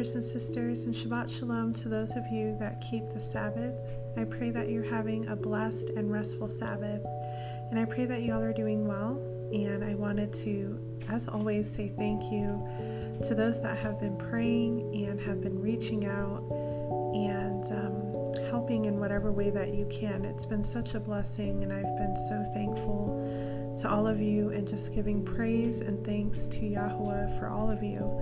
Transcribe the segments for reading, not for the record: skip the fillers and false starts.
brothers and sisters, and Shabbat Shalom to those of you that keep the Sabbath. I pray that you're having a blessed and restful Sabbath, and I pray that y'all are doing well. And I wanted to, as always, say thank you to those that have been praying and have been reaching out and helping in whatever way that you can. It's been such a blessing, and I've been so thankful to all of you, and just giving praise and thanks to YHWH for all of you.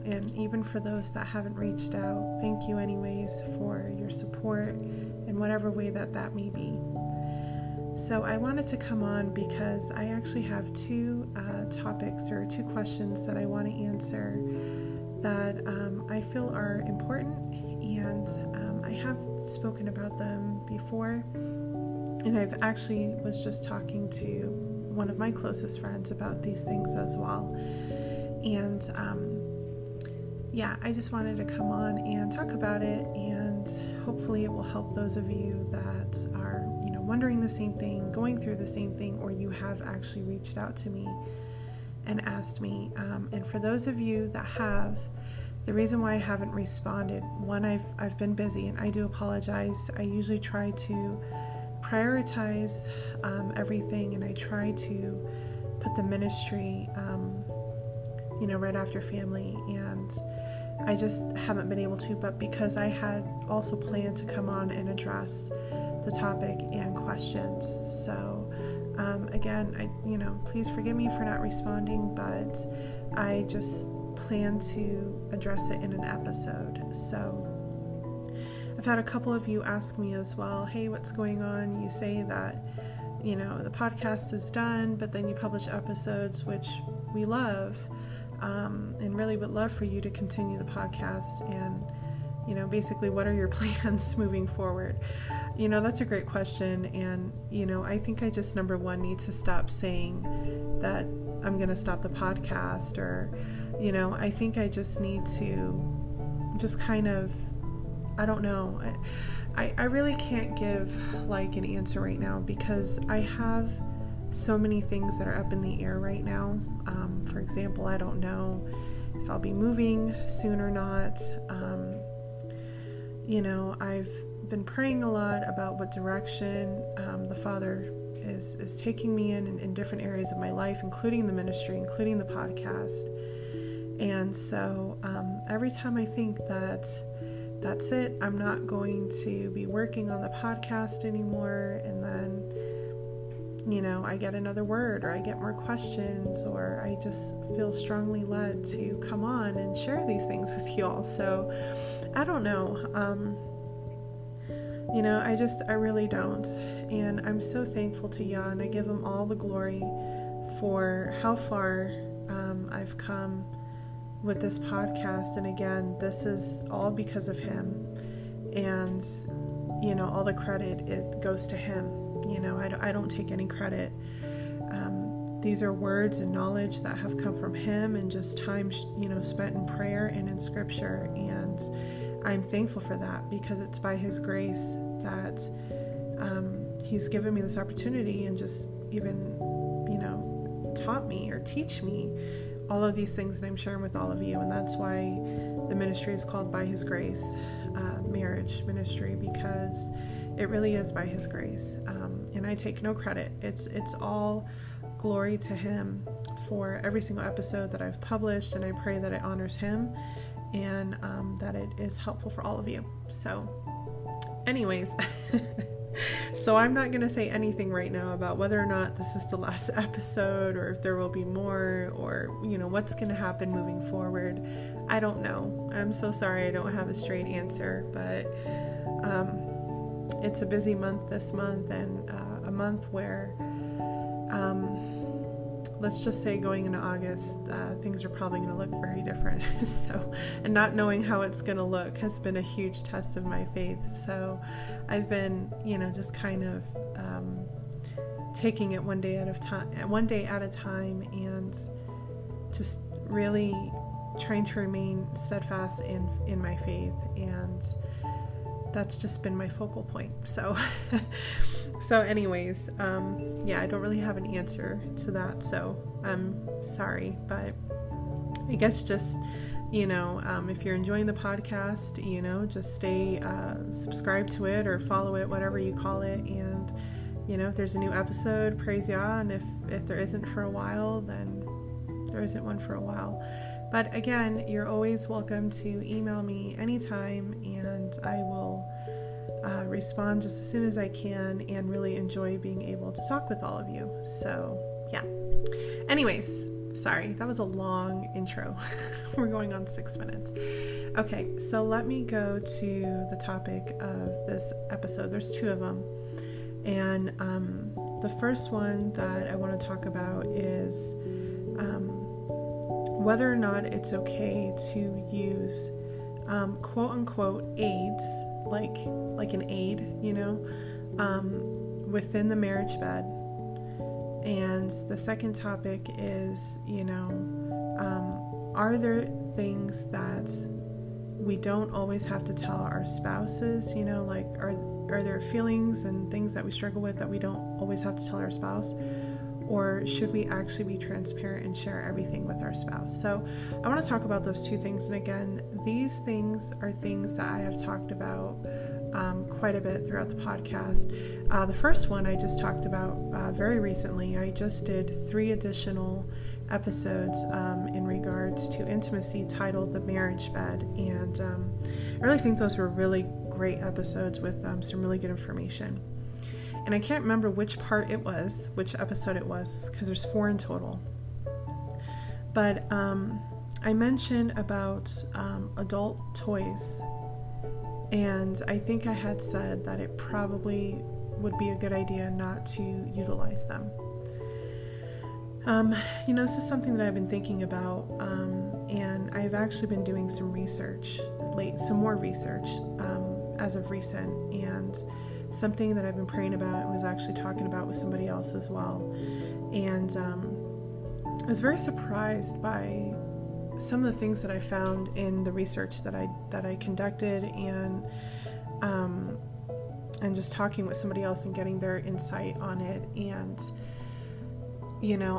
And even for those that haven't reached out, thank you anyways for your support in whatever way that may be. So I wanted to come on because I actually have two topics or two questions that I want to answer that I feel are important, and I have spoken about them before, and I've actually was just talking to one of my closest friends about these things as well. And I just wanted to come on and talk about it, and hopefully it will help those of you that are, wondering the same thing, going through the same thing, or you have actually reached out to me and asked me. And for those of you that have, the reason why I haven't responded, one, I've been busy, and I do apologize. I usually try to prioritize everything, and I try to put the ministry right after family, and I just haven't been able to. But because I had also planned to come on and address the topic and questions, so again, please forgive me for not responding, but I just plan to address it in an episode. So I've had a couple of you ask me as well, hey, what's going on? You say that the podcast is done, but then you publish episodes, which we love, and really would love for you to continue the podcast. And basically, what are your plans moving forward? That's a great question. And I think I just, number one, need to stop saying that I'm going to stop the podcast, or I think I just need to just kind of, I don't know, I really can't give like an answer right now, because I have so many things that are up in the air right now. For example, I don't know if I'll be moving soon or not. I've been praying a lot about what direction the Father is taking me in different areas of my life, including the ministry, including the podcast. And so every time I think that that's it, I'm not going to be working on the podcast anymore, and then I get another word, or I get more questions, or I just feel strongly led to come on and share these things with y'all. So I don't know. I really don't. And I'm so thankful to Yah, and I give him all the glory for how far I've come with this podcast. And again, this is all because of him, and all the credit, it goes to him. I don't take any credit. These are words and knowledge that have come from him, and just time spent in prayer and in scripture. And I'm thankful for that, because it's by his grace that he's given me this opportunity, and just even taught me or teach me all of these things that I'm sharing with all of you. And that's why the ministry is called By His Grace, marriage ministry, because it really is by his grace. And I take no credit. It's all glory to him for every single episode that I've published, and I pray that it honors him, and that it is helpful for all of you. So anyways, so I'm not going to say anything right now about whether or not this is the last episode, or if there will be more, or what's going to happen moving forward. I don't know. I'm so sorry I don't have a straight answer, but it's a busy month this month, and a month where let's just say going into August, things are probably going to look very different. So, and not knowing how it's going to look has been a huge test of my faith. So I've been, just kind of taking it one day at a time, and just really trying to remain steadfast in my faith. And that's just been my focal point. So anyways, I don't really have an answer to that, so I'm sorry, but I guess just if you're enjoying the podcast, just stay subscribe to it or follow it, whatever you call it. And, if there's a new episode, praise Yah. And if there isn't for a while, then there isn't one for a while. But again, you're always welcome to email me anytime, and I will respond just as soon as I can, and really enjoy being able to talk with all of you. So, yeah. Anyways, sorry, that was a long intro. We're going on 6 minutes. Okay, so let me go to the topic of this episode. There's 2 of them. And the first one that I want to talk about is whether or not it's okay to use quote unquote aids, like an aid, within the marriage bed. And the second topic is, are there things that we don't always have to tell our spouses, are there feelings and things that we struggle with that we don't always have to tell our spouse? Or should we actually be transparent and share everything with our spouse? So I want to talk about those 2 things. And again, these things are things that I have talked about quite a bit throughout the podcast. The first one I just talked about very recently. I just did 3 additional episodes in regards to intimacy titled The Marriage Bed. And I really think those were really great episodes with some really good information. And I can't remember which episode it was, because there's 4 in total. But I mentioned about adult toys. And I think I had said that it probably would be a good idea not to utilize them. This is something that I've been thinking about, and I've actually been doing some more research as of recent, and something that I've been praying about and was actually talking about with somebody else as well. And I was very surprised by some of the things that I found in the research that I conducted, and just talking with somebody else and getting their insight on it. And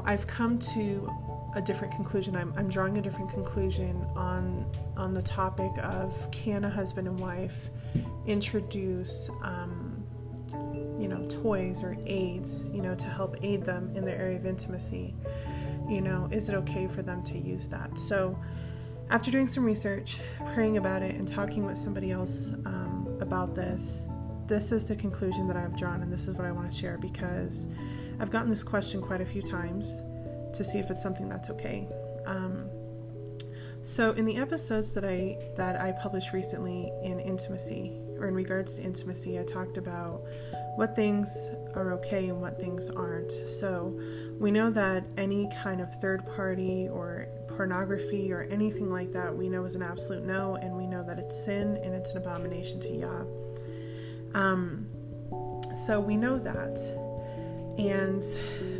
I've come to a different conclusion. I'm drawing a different conclusion on the topic of, can a husband and wife introduce toys or aids, to help aid them in the area of intimacy. Is it okay for them to use that? So after doing some research, praying about it, and talking with somebody else about this is the conclusion that I've drawn, and this is what I want to share, because I've gotten this question quite a few times to see if it's something that's okay. So in the episodes that I published recently in intimacy, or in regards to intimacy, I talked about what things are okay and what things aren't. So we know that any kind of third party or pornography or anything like that, we know is an absolute no, and we know that it's sin and it's an abomination to Yah. So we know that. And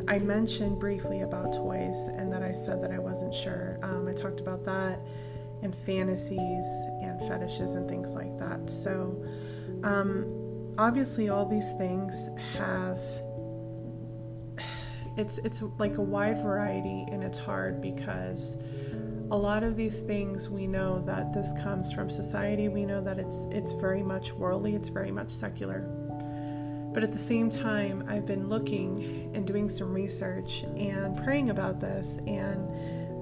I mentioned briefly about toys, and that I said that I wasn't sure. I talked about that, and fantasies and fetishes and things like that. So obviously all these things have, it's like a wide variety, and it's hard because a lot of these things, we know that this comes from society. We know that it's very much worldly, it's very much secular. But at the same time, I've been looking and doing some research and praying about this, and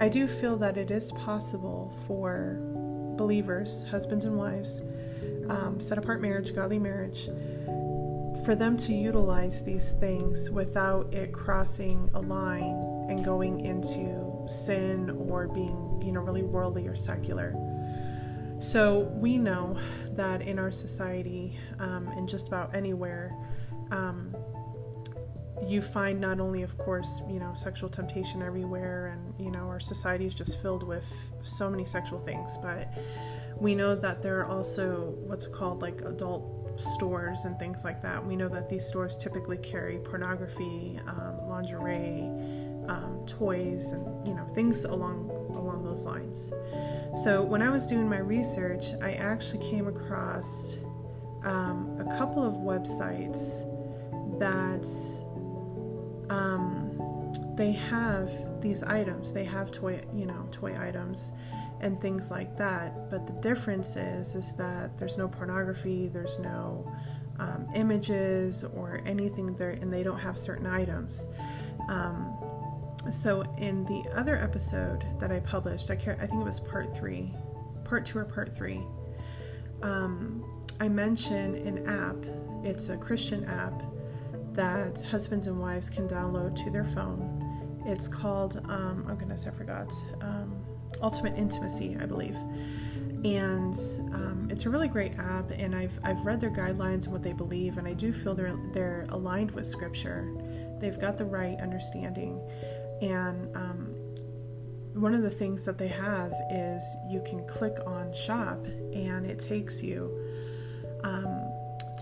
I do feel that it is possible for believers, husbands and wives, set apart marriage, godly marriage, for them to utilize these things without it crossing a line and going into sin or being, really worldly or secular. So we know that in our society, and just about anywhere, you find not only, of course, sexual temptation everywhere, and, our society is just filled with so many sexual things, but we know that there are also what's called like adult stores and things like that. We know that these stores typically carry pornography, lingerie, toys, and, things along those lines. So when I was doing my research, I actually came across a couple of websites that they have these items. They have toy items, and things like that. But the difference is that there's no pornography, there's no images or anything there, and they don't have certain items. So in the other episode that I published, I think it was part 2 or part 3, I mentioned an app. It's a Christian app that husbands and wives can download to their phone. It's called, oh goodness, I forgot, Ultimate Intimacy, I believe. And it's a really great app, and I've read their guidelines and what they believe, and I do feel they're aligned with Scripture. They've got the right understanding. And one of the things that they have is you can click on shop, and it takes you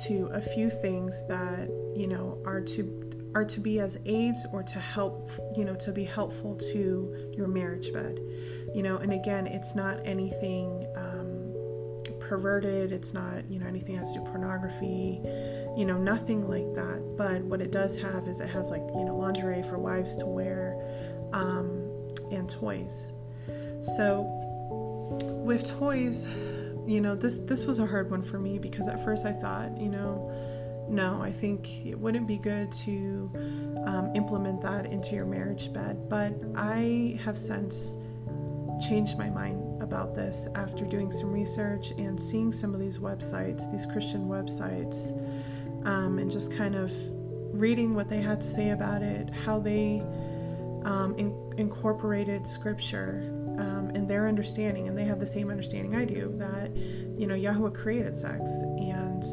to a few things that, you know, are to be as aids or to help, you know, to be helpful to your marriage bed, you know. And again, it's not anything perverted. It's not, you know, anything that has to do with pornography, you know, nothing like that. But what it does have is it has, like, you know, lingerie for wives to wear, and toys. So with toys, you know, this was a hard one for me, because at first I thought, you know, no, I think it wouldn't be good to implement that into your marriage bed. But I have since changed my mind about this after doing some research and seeing some of these websites, these Christian websites, and just kind of reading what they had to say about it, how they incorporated Scripture and their understanding. And they have the same understanding I do, that, you know, YHWH created sex, and,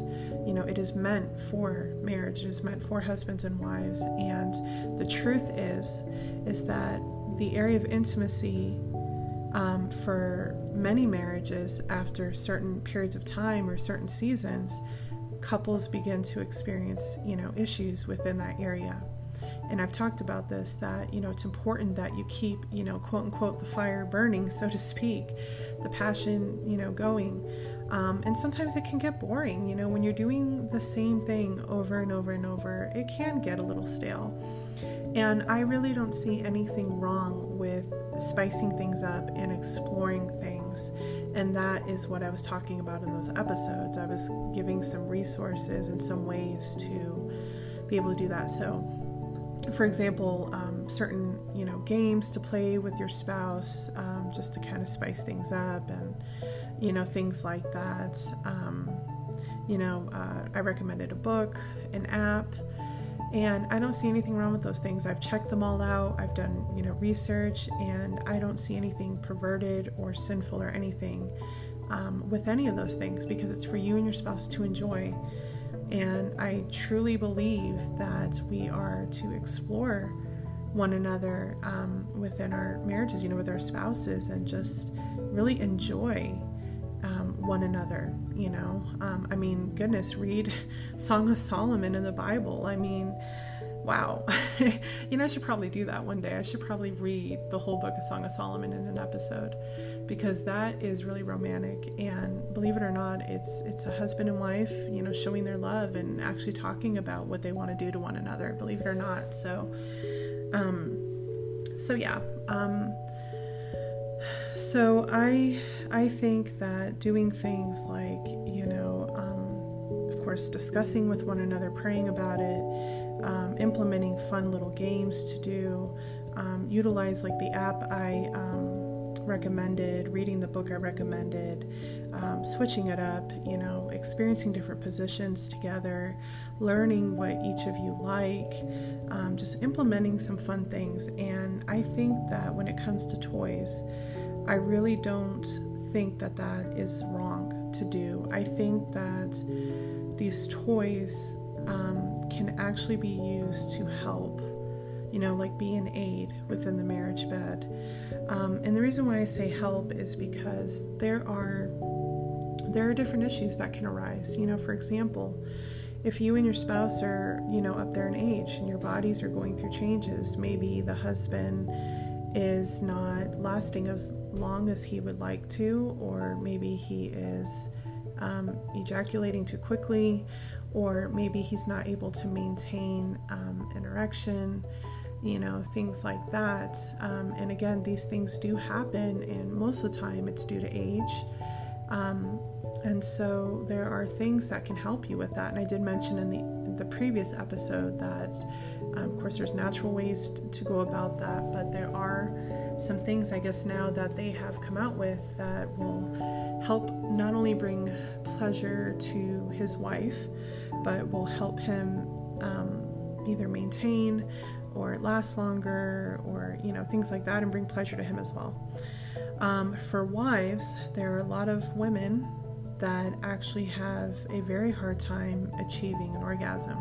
you know, it is meant for marriage. It is meant for husbands and wives. And the truth is that the area of intimacy, for many marriages, after certain periods of time or certain seasons, couples begin to experience, you know, issues within that area. And I've talked about this, that, you know, it's important that you keep, you know, quote unquote, the fire burning, so to speak, the passion, you know, going. And sometimes it can get boring, you know, when you're doing the same thing over and over and over, it can get a little stale. And I really don't see anything wrong with spicing things up and exploring things. And that is what I was talking about in those episodes. I was giving some resources and some ways to be able to do that. So, for example, certain, you know, games to play with your spouse, just to kind of spice things up, and, you know, things like that. I recommended a book, an app, and I don't see anything wrong with those things. I've checked them all out. I've done, you know, research, and I don't see anything perverted or sinful or anything with any of those things, because it's for you and your spouse to enjoy. And I truly believe that we are to explore one another within our marriages, you know, with our spouses, and just really enjoy one another, you know. I mean, goodness, read Song of Solomon in the Bible. I mean, wow. You know, I should probably do that one day. I should probably read the whole book of Song of Solomon in an episode, because that is really romantic. And believe it or not, it's a husband and wife, you know, showing their love and actually talking about what they want to do to one another, believe it or not. So yeah. So I think that doing things like, you know, of course, discussing with one another, praying about it, implementing fun little games to do, utilize like the app I recommended, reading the book I recommended, switching it up, you know, experiencing different positions together, learning what each of you like, just implementing some fun things. And I think that when it comes to toys, I really don't think that that is wrong to do. I think that these toys can actually be used to help, you know, like be an aid within the marriage bed. And the reason why I say help is because there are different issues that can arise. You know, for example, if you and your spouse are, you know, up there in age and your bodies are going through changes, maybe the husband is not lasting as long as he would like to, or maybe he is ejaculating too quickly, or maybe he's not able to maintain an erection. things like that. And again, these things do happen, and most of the time it's due to age. And so there are things that can help you with that. And I did mention in the previous episode that, of course, there's natural ways to go about that, but there are some things, I guess, now that they have come out with that will help not only bring pleasure to his wife, but will help him either maintain or last longer, or things like that, and bring pleasure to him as well. For wives, there are a lot of women that actually have a very hard time achieving an orgasm.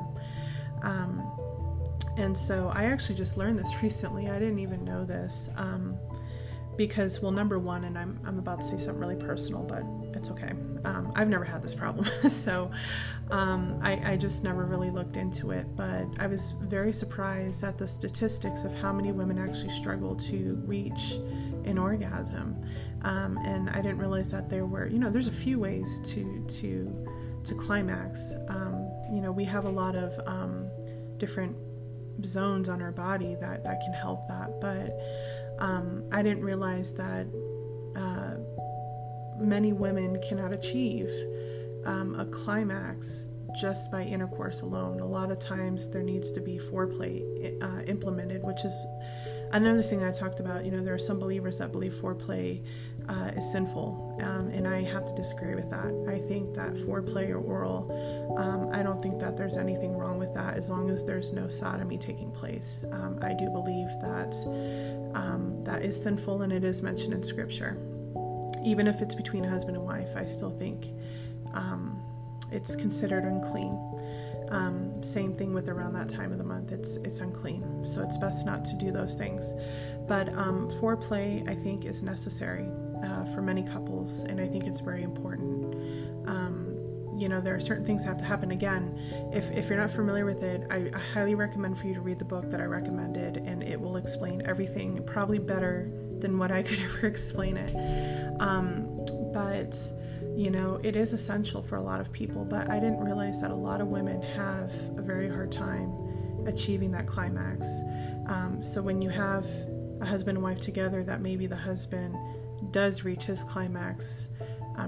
And so I actually just learned this recently. I didn't even know this. Because, well, number one, and I'm about to say something really personal, but it's okay. I've never had this problem, so I just never really looked into it. But I was very surprised at the statistics of how many women actually struggle to reach an orgasm, and I didn't realize that there were, there's a few ways to climax. We have a lot of different zones on our body that can help that, but I didn't realize that many women cannot achieve a climax just by intercourse alone. A lot of times there needs to be foreplay implemented, which is another thing I talked about. There are some believers that believe foreplay is sinful, and I have to disagree with that. I think that foreplay or oral, I don't think that there's anything wrong with that as long as there's no sodomy taking place. I do believe that that is sinful, and it is mentioned in Scripture. Even if it's between a husband and wife, I still think it's considered unclean. Same thing with around that time of the month, it's unclean, so it's best not to do those things. But foreplay, I think, is necessary for many couples, and I think it's very important. There are certain things that have to happen. Again, if you're not familiar with it, I highly recommend for you to read the book that I recommended, and it will explain everything probably better than what I could ever explain it. But it is essential for a lot of people, but I didn't realize that a lot of women have a very hard time achieving that climax. So when you have a husband and wife together, that maybe the husband does reach his climax,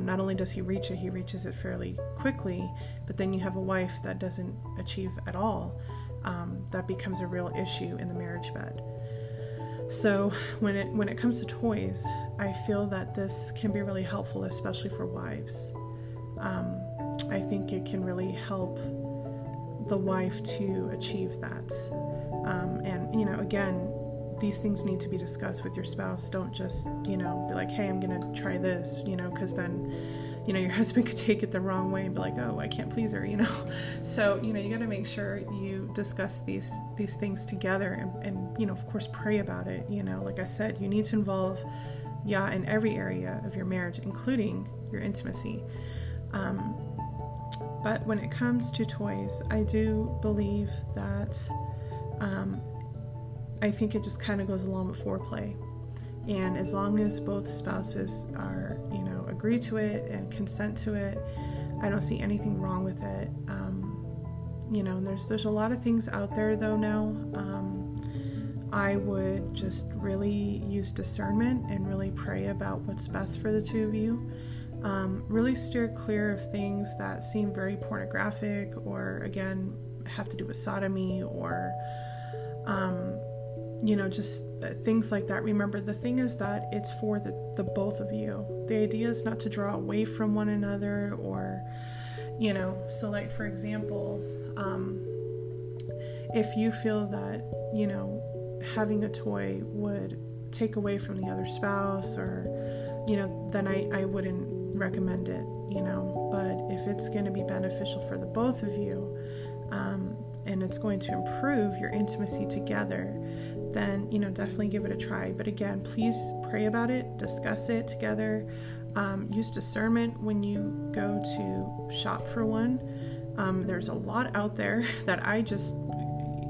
not only does he reach it, he reaches it fairly quickly, but then you have a wife that doesn't achieve at all. That becomes a real issue in the marriage bed. So when it comes to toys, I feel that this can be really helpful, especially for wives. I think it can really help the wife to achieve that. And again, these things need to be discussed with your spouse. Don't just, be like, hey, I'm going to try this, because then, your husband could take it the wrong way and be like, oh, I can't please her, So, you got to make sure you discuss these things together and, of course, pray about it. Like I said, you need to involve in every area of your marriage, including your intimacy. But when it comes to toys, I do believe that I think it just kind of goes along with foreplay. And as long as both spouses are, agree to it and consent to it, I don't see anything wrong with it. And there's a lot of things out there though now. I would just really use discernment and really pray about what's best for the two of you. Really steer clear of things that seem very pornographic, or again have to do with sodomy, or just things like that. Remember, the thing is that it's for the both of you. The idea is not to draw away from one another, or so like, for example, if you feel that having a toy would take away from the other spouse, or then I wouldn't recommend it. But if it's going to be beneficial for the both of you, and it's going to improve your intimacy together, then definitely give it a try. But again, please pray about it, discuss it together, use discernment when you go to shop for one. There's a lot out there that I just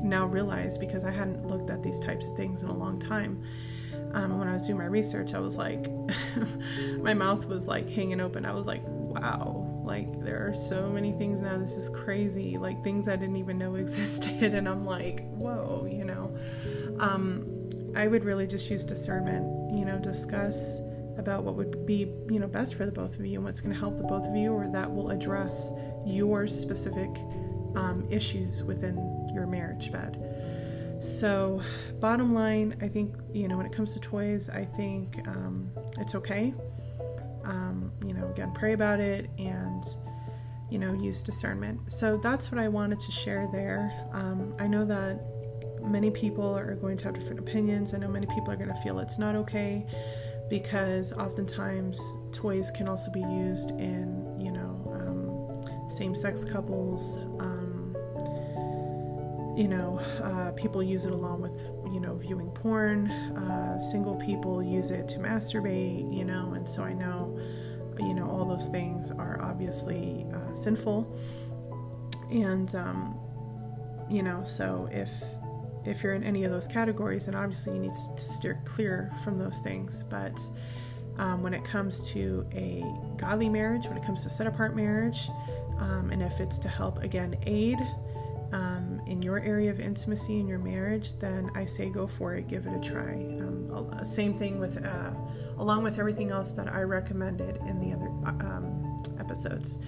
now realize, because I hadn't looked at these types of things in a long time. When I was doing my research, I was like, my mouth was like hanging open. I was like, wow, like there are so many things now. This is crazy. Like things I didn't even know existed. And I'm like, whoa, I would really just use discernment, discuss about what would be, best for the both of you and what's going to help the both of you, or that will address your specific issues within your marriage bed. So bottom line, I think, when it comes to toys, I think it's okay. Again, pray about it and, use discernment. So that's what I wanted to share there. I know that many people are going to have different opinions. I know many people are going to feel it's not okay, because oftentimes toys can also be used in, same-sex couples. People use it along with, viewing porn. Single people use it to masturbate, and so I know, all those things are obviously sinful. And, so if you're in any of those categories, then obviously you need to steer clear from those things. But when it comes to a godly marriage, when it comes to set-apart marriage, and if it's to help, again, aid in your area of intimacy in your marriage, then I say go for it, give it a try. Same thing with, along with everything else that I recommended in the other episodes.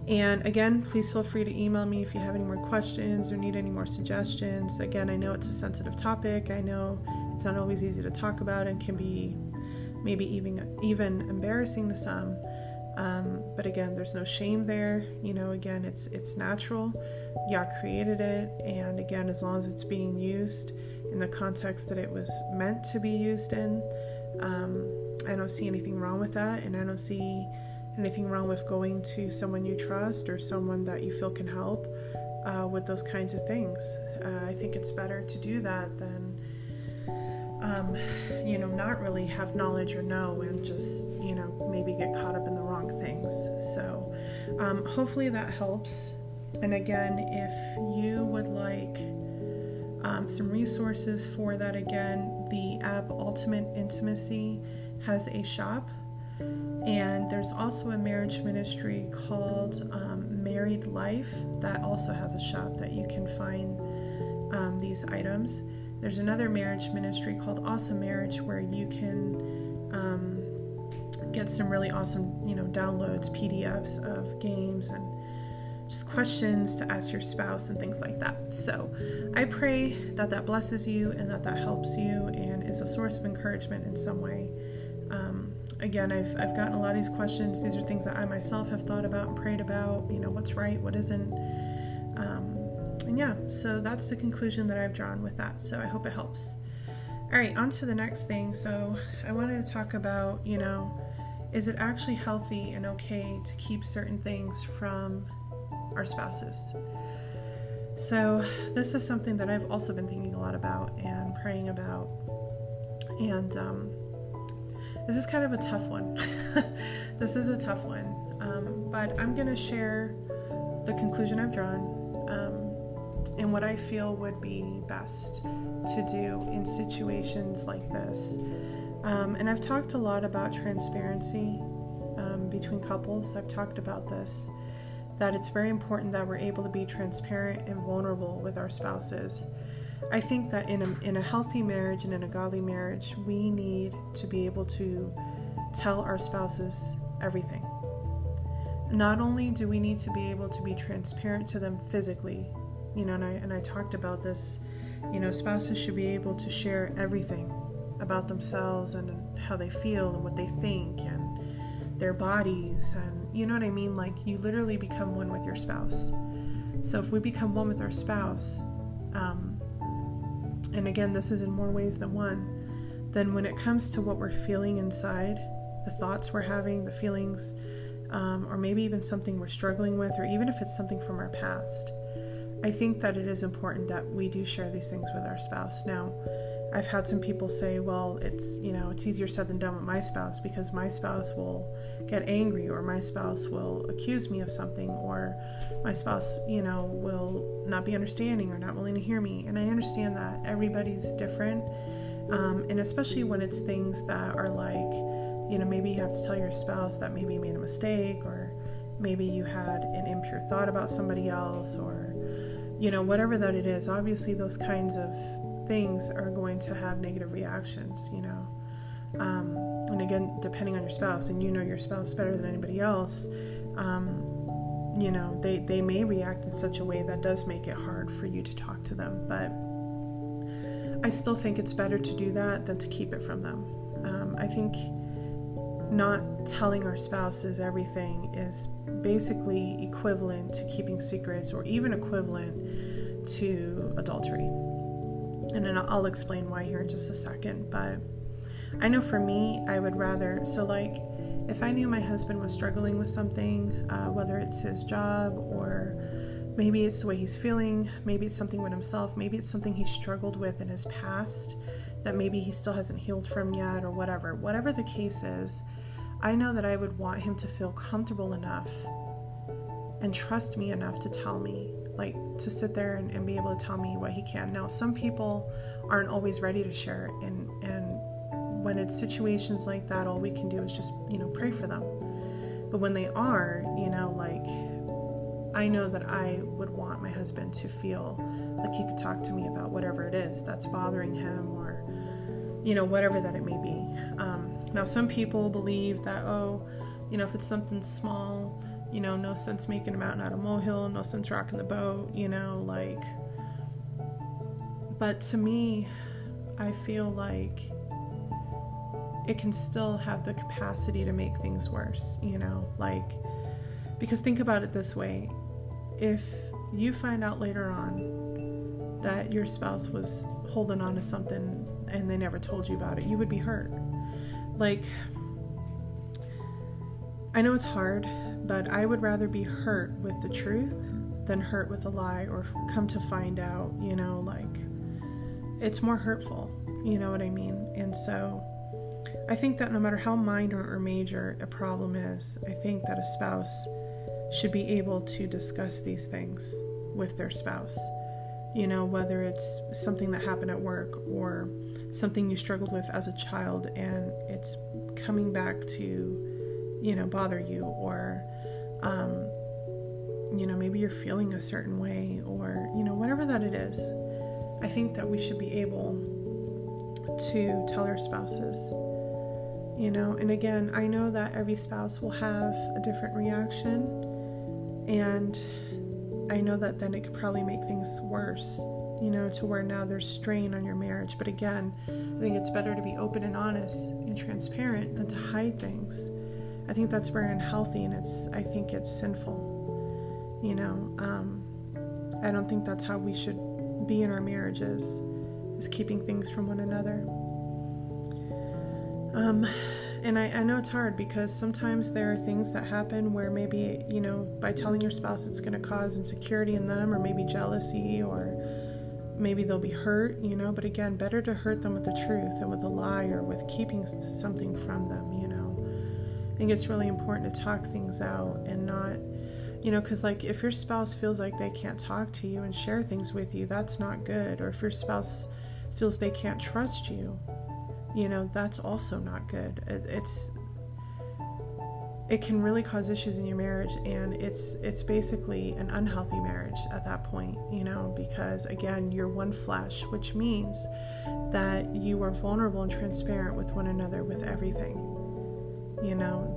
And again, please feel free to email me if you have any more questions or need any more suggestions. Again, I know it's a sensitive topic. I know it's not always easy to talk about and can be maybe even embarrassing to some. But again, there's no shame there. Again, it's natural. Yah created it. And again, as long as it's being used in the context that it was meant to be used in, I don't see anything wrong with that. And I don't see anything wrong with going to someone you trust or someone that you feel can help with those kinds of things. I think it's better to do that than not really have knowledge or know and just, maybe get caught up in the wrong things. So hopefully that helps. And again, if you would like some resources for that, again, the app Ultimate Intimacy has a shop. And there's also a marriage ministry called Married Life that also has a shop that you can find these items. There's another marriage ministry called Awesome Marriage where you can get some really awesome, downloads, PDFs of games and just questions to ask your spouse and things like that. So I pray that blesses you and that helps you and is a source of encouragement in some way. Again, I've gotten a lot of these questions. These are things that I myself have thought about and prayed about, what's right, what isn't. And yeah, so that's the conclusion that I've drawn with that. So I hope it helps. All right, on to the next thing. So I wanted to talk about, is it actually healthy and okay to keep certain things from our spouses? So this is something that I've also been thinking a lot about and praying about. And this is kind of a tough one. This is a tough one. But I'm going to share the conclusion I've drawn and what I feel would be best to do in situations like this. And I've talked a lot about transparency between couples. I've talked about this, that it's very important that we're able to be transparent and vulnerable with our spouses. I think that in a healthy marriage and in a godly marriage, we need to be able to tell our spouses everything. Not only do we need to be able to be transparent to them physically, and I talked about this, spouses should be able to share everything about themselves and how they feel and what they think and their bodies, and you know what I mean? Like, you literally become one with your spouse. So if we become one with our spouse, and again, this is in more ways than one, then when it comes to what we're feeling inside, the thoughts we're having, the feelings, or maybe even something we're struggling with, or even if it's something from our past, I think that it is important that we do share these things with our spouse. Now, I've had some people say, well, it's easier said than done with my spouse because my spouse will get angry, or my spouse will accuse me of something, or my spouse, will not be understanding or not willing to hear me. And I understand that everybody's different. And especially when it's things that are like, maybe you have to tell your spouse that maybe you made a mistake, or maybe you had an impure thought about somebody else, or, whatever that it is. Obviously, those kinds of things are going to have negative reactions, and again, depending on your spouse, and your spouse better than anybody else, they may react in such a way that does make it hard for you to talk to them. But I still think it's better to do that than to keep it from them. I think not telling our spouses everything is basically equivalent to keeping secrets, or even equivalent to adultery. And then I'll explain why here in just a second. But I know for me, I would rather, if I knew my husband was struggling with something, whether it's his job, or maybe it's the way he's feeling, maybe it's something with himself, maybe it's something he struggled with in his past that maybe he still hasn't healed from yet, or whatever the case is, I know that I would want him to feel comfortable enough and trust me enough to tell me, to sit there and be able to tell me what he can. Now, some people aren't always ready to share it, and when it's situations like that, all we can do is just, pray for them. But when they are, I know that I would want my husband to feel like he could talk to me about whatever it is that's bothering him, or, whatever that it may be. Now, some people believe that, if it's something small, no sense making a mountain out of a molehill, no sense rocking the boat, but to me, I feel like it can still have the capacity to make things worse, because think about it this way. If you find out later on that your spouse was holding on to something and they never told you about it, you would be hurt. I know it's hard, but I would rather be hurt with the truth than hurt with a lie, or come to find out, it's more hurtful, you know what I mean? And so I think that no matter how minor or major a problem is, I think that a spouse should be able to discuss these things with their spouse, whether it's something that happened at work, or something you struggled with as a child and it's coming back to, bother you, or, maybe you're feeling a certain way, or, whatever that it is. I think that we should be able to tell our spouses, and again, I know that every spouse will have a different reaction, and I know that then it could probably make things worse, to where now there's strain on your marriage. But again, I think it's better to be open and honest and transparent than to hide things. I think that's very unhealthy, and I think it's sinful. I don't think that's how we should be in our marriages, is keeping things from one another. And I know it's hard, because sometimes there are things that happen where maybe, by telling your spouse, it's going to cause insecurity in them, or maybe jealousy, or maybe they'll be hurt, but again, better to hurt them with the truth than with a lie, or with keeping something from them, I think it's really important to talk things out, and not, because if your spouse feels like they can't talk to you and share things with you, that's not good. Or if your spouse feels they can't trust you, that's also not good. It can really cause issues in your marriage, and it's basically an unhealthy marriage at that point, because again, you're one flesh, which means that you are vulnerable and transparent with one another with everything.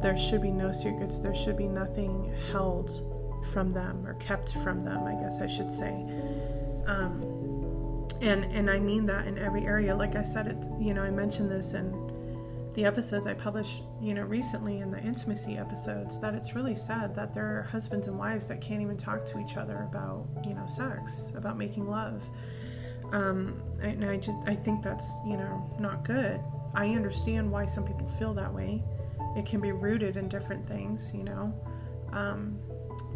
There should be no secrets. There should be nothing held from them, or kept from them, I guess I should say. And I mean that in every area. Like I said, it's, I mentioned this in the episodes I published, recently, in the intimacy episodes, that it's really sad that there are husbands and wives that can't even talk to each other about, sex, about making love. I think that's, not good. I understand why some people feel that way. It can be rooted in different things,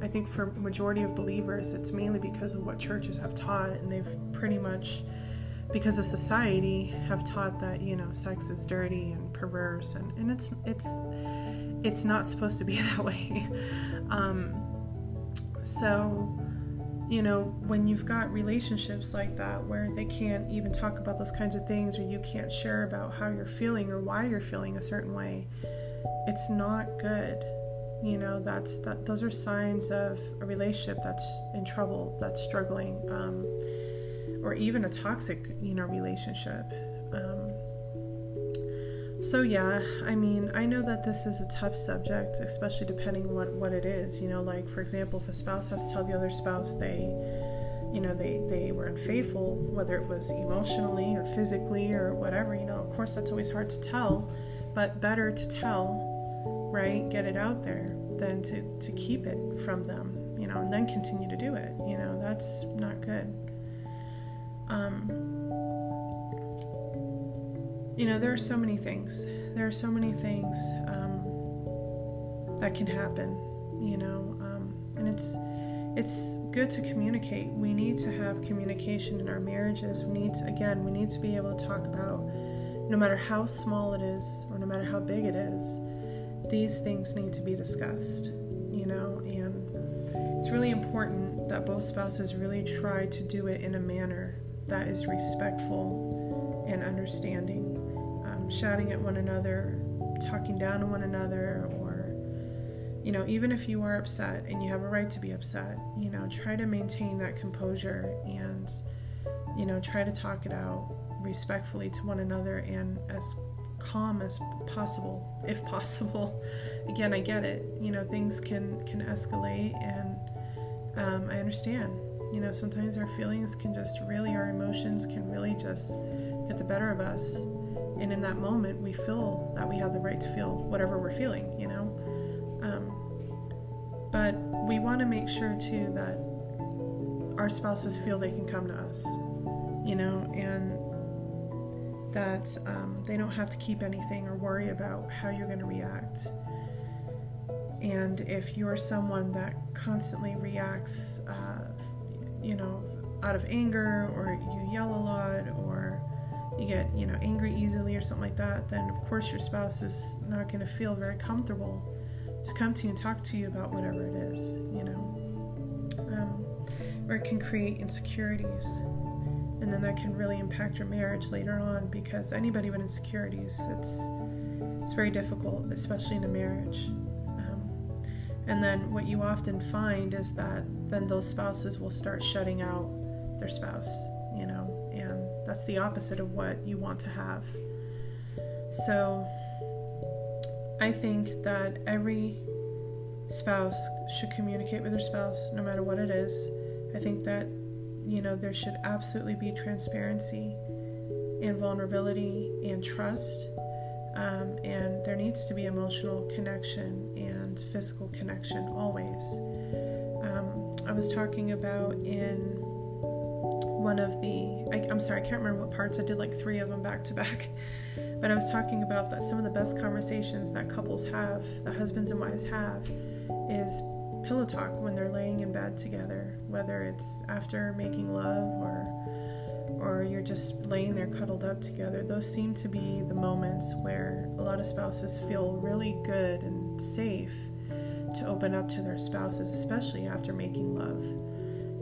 I think for majority of believers, it's mainly because of what churches have taught, and they've pretty much, because of society, have taught that, sex is dirty and perverse, and it's not supposed to be that way. So, when you've got relationships like that, where they can't even talk about those kinds of things, or you can't share about how you're feeling or why you're feeling a certain way, it's not good. Those are signs of a relationship that's in trouble, that's struggling. or even a toxic, relationship. So yeah, I mean, I know that this is a tough subject, especially depending what it is. Like, for example, if a spouse has to tell the other spouse they were unfaithful, whether it was emotionally or physically or whatever, of course that's always hard to tell, but better to tell, right? Get it out there than to keep it from them, and then continue to do it. That's not good. There are so many things. That can happen, and it's good to communicate. We need to have communication in our marriages. We need to be able to talk about, no matter how small it is or no matter how big it is, these things need to be discussed, and it's really important that both spouses really try to do it in a manner that is respectful and understanding. Shouting at one another, talking down to one another, or, even if you are upset and you have a right to be upset, try to maintain that composure and, try to talk it out respectfully to one another and as calm as possible, if possible. Again, I get it. Things can escalate, and I understand. Sometimes our feelings our emotions can really just get the better of us. And in that moment, we feel that we have the right to feel whatever we're feeling, But we want to make sure, too, that our spouses feel they can come to us, and that they don't have to keep anything or worry about how you're going to react. And if you're someone that constantly reacts, out of anger, or you yell a lot, or you get, angry easily or something like that, then of course your spouse is not going to feel very comfortable to come to you and talk to you about whatever it is, or it can create insecurities, and then that can really impact your marriage later on, because anybody with insecurities, it's very difficult, especially in a marriage. And then what you often find is that then those spouses will start shutting out their spouse, and that's the opposite of what you want to have. So I think that every spouse should communicate with their spouse, no matter what it is. I think that, there should absolutely be transparency and vulnerability and trust, and there needs to be emotional connection and physical connection always. I was talking about in one of I'm sorry, I can't remember what parts. I did like 3 of them back to back. But I was talking about that some of the best conversations that couples have, that husbands and wives have, is pillow talk when they're laying in bed together, whether it's after making love or you're just laying there cuddled up together. Those seem to be the moments where a lot of spouses feel really good and safe to open up to their spouses, especially after making love.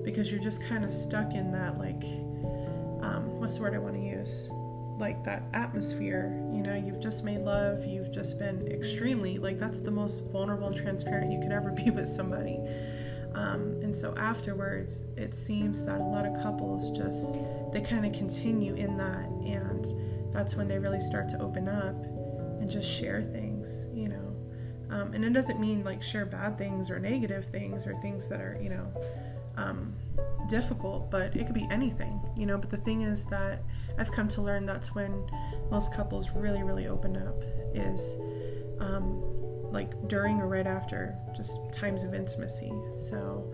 Because you're just kind of stuck in that, what's the word I want to use? Like that atmosphere, you've just made love, you've just been extremely, that's the most vulnerable and transparent you could ever be with somebody. And so afterwards, it seems that a lot of couples they kind of continue in that, and that's when they really start to open up and just share things, and it doesn't mean share bad things or negative things or things that are, difficult, but it could be anything, but the thing is that I've come to learn that's when most couples really, really open up, is during or right after just times of intimacy. So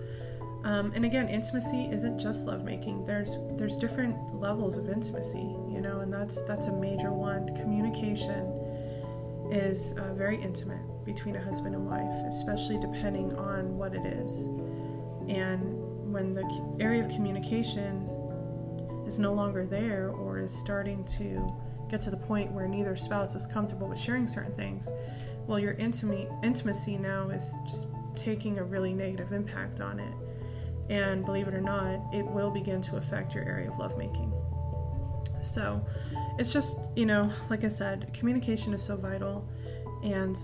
and again, intimacy isn't just lovemaking. There's different levels of intimacy, and that's a major one. Communication is very intimate between a husband and wife, especially depending on what it is. And when the area of communication is no longer there, or is starting to get to the point where neither spouse is comfortable with sharing certain things, well, your intimacy now is just taking a really negative impact on it. And believe it or not, it will begin to affect your area of lovemaking. So it's just, like I said, communication is so vital. And,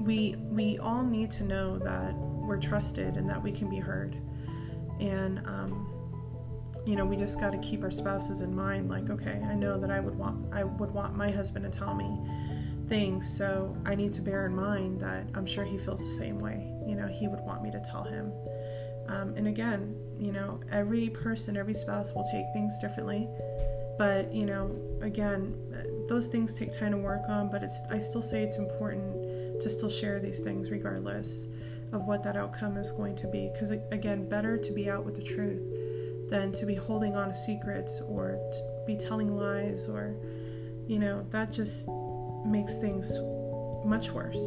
we all need to know that we're trusted and that we can be heard. And, we just got to keep our spouses in mind. Like, okay, I know that I would want my husband to tell me things, so I need to bear in mind that I'm sure he feels the same way. He would want me to tell him. And again, every person, every spouse will take things differently. But, again, those things take time to work on, but I still say it's important to still share these things regardless of what that outcome is going to be. Because, again, better to be out with the truth than to be holding on to secrets or to be telling lies, or, that just makes things much worse,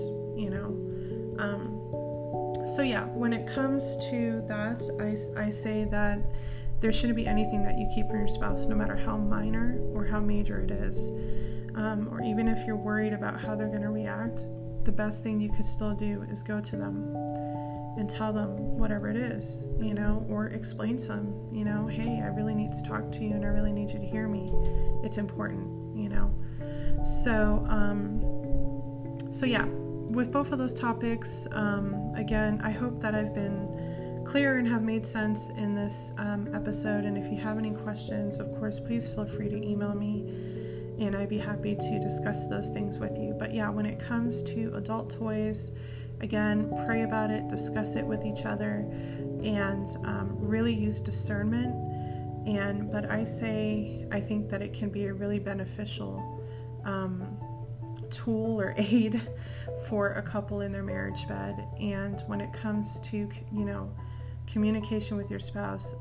So yeah, when it comes to that, I say that there shouldn't be anything that you keep from your spouse, no matter how minor or how major it is. Or even if you're worried about how they're going to react, the best thing you could still do is go to them and tell them whatever it is, or explain to them, hey, I really need to talk to you and I really need you to hear me. It's important, So yeah, with both of those topics, again, I hope that I've been clear and have made sense in this episode. And if you have any questions, of course, please feel free to email me, and I'd be happy to discuss those things with you. But yeah, when it comes to adult toys, again, pray about it, discuss it with each other, and really use discernment. But I think that it can be a really beneficial tool or aid for a couple in their marriage bed. And when it comes to, communication with your spouse,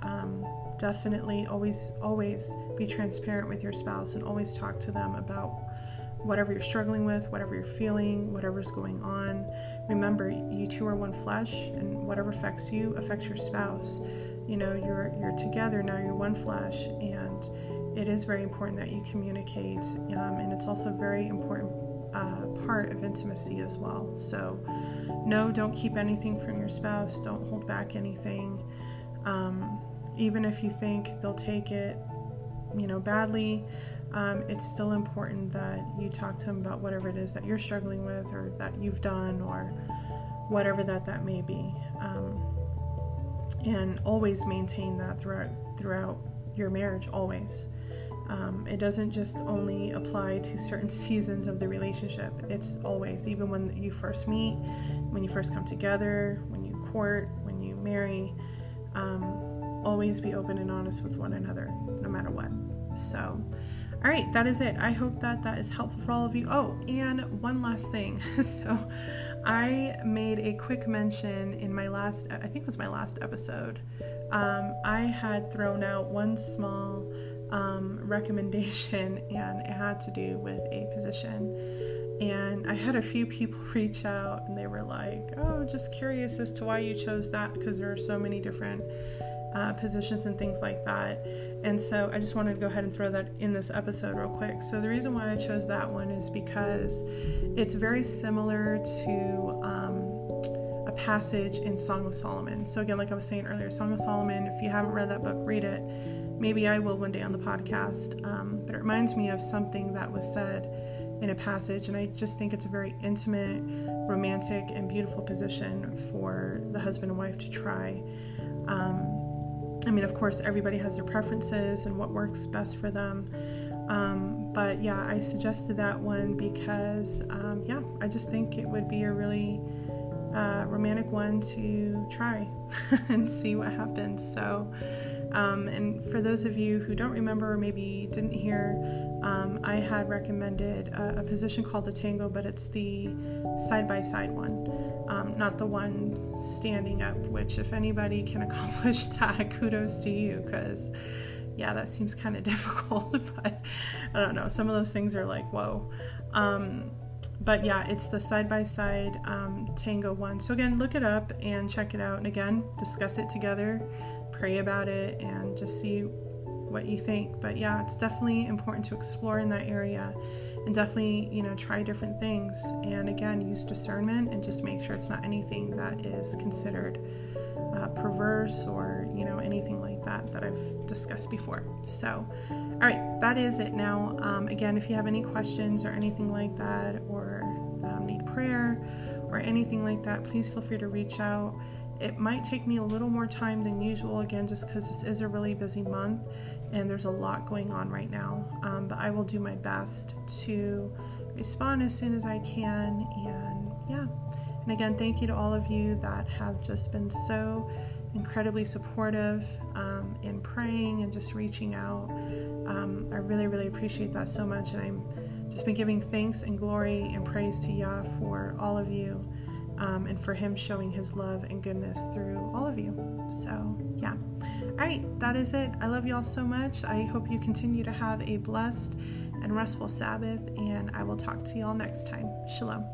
definitely always be transparent with your spouse and always talk to them about whatever you're struggling with, whatever you're feeling, whatever's going on. Remember, you two are one flesh, and whatever affects you affects your spouse. You're together now, you're one flesh, and it is very important that you communicate, and it's also a very important part of intimacy as well. So no, don't keep anything from your spouse. Don't hold back anything. Even if you think they'll take it, badly, it's still important that you talk to them about whatever it is that you're struggling with, or that you've done, or whatever that may be. And always maintain that throughout your marriage, always. It doesn't just only apply to certain seasons of the relationship. It's always, even when you first meet, when you first come together, when you court, when you marry, always be open and honest with one another, no matter what. So, all right, that is it. I hope that is helpful for all of you. Oh, and one last thing. So I made a quick mention in my last episode. I had thrown out one small recommendation, and it had to do with a position. And I had a few people reach out, and they were like, oh, just curious as to why you chose that, because there are so many different positions and things like that. And so I just wanted to go ahead and throw that in this episode real quick. So the reason why I chose that one is because it's very similar to a passage in Song of Solomon. So again, like I was saying earlier, Song of Solomon, if you haven't read that book, read it. Maybe I will one day on the podcast. But it reminds me of something that was said in a passage, and I just think it's a very intimate, romantic, and beautiful position for the husband and wife to try. Of course, everybody has their preferences and what works best for them. But yeah, I suggested that one because, I just think it would be a really romantic one to try and see what happens. So, and for those of you who don't remember or maybe didn't hear, I had recommended a position called the tango, but it's the side-by-side one, not the one standing up, which if anybody can accomplish that, kudos to you, because that seems kind of difficult, but I don't know, some of those things are like, whoa. But yeah, it's the side-by-side tango one. So again, look it up and check it out, and again, discuss it together, pray about it, and just see what you think. But yeah, it's definitely important to explore in that area, and definitely, try different things, and again, use discernment, and just make sure it's not anything that is considered perverse or anything like that I've discussed before. So all right, that is it now. Again, if you have any questions or anything like that, or need prayer or anything like that, please feel free to reach out. It might take me a little more time than usual, again, just because this is a really busy month and there's a lot going on right now. But I will do my best to respond as soon as I can. And yeah. And again, thank you to all of you that have just been so incredibly supportive in praying and just reaching out. I really, really appreciate that so much. And I'm just been giving thanks and glory and praise to Yah for all of you. And for him showing his love and goodness through all of you. So, yeah. All right, that is it. I love you all so much. I hope you continue to have a blessed and restful Sabbath, and I will talk to you all next time. Shalom.